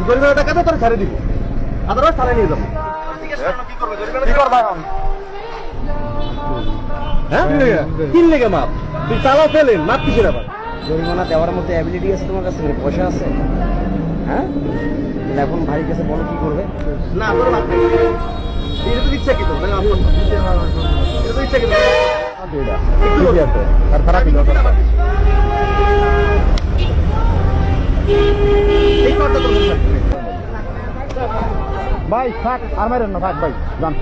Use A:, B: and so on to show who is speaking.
A: জরিমানা টাকা তোর ছাড়ে দিব, আদারওয়াইজ থানায় নিয়ে যাবো। হ্যাঁ কি লেগে মাপ? তুই চালাও ফেলেন, মাপ কিসের আবার?
B: জরিমানা দেওয়ার মতো অ্যাবিলিটি আছে তোমার কাছে? পয়সা আছে? হ্যাঁ, এখন ভাইয়ের কাছে বলো কি করবে?
A: না তোর মাপ নেই, এটা তো ইচ্ছা কি তো, এটা তো ইচ্ছা কি আর খারাপ ভাই থাক, আর মারেন না, থাক ভাই যান।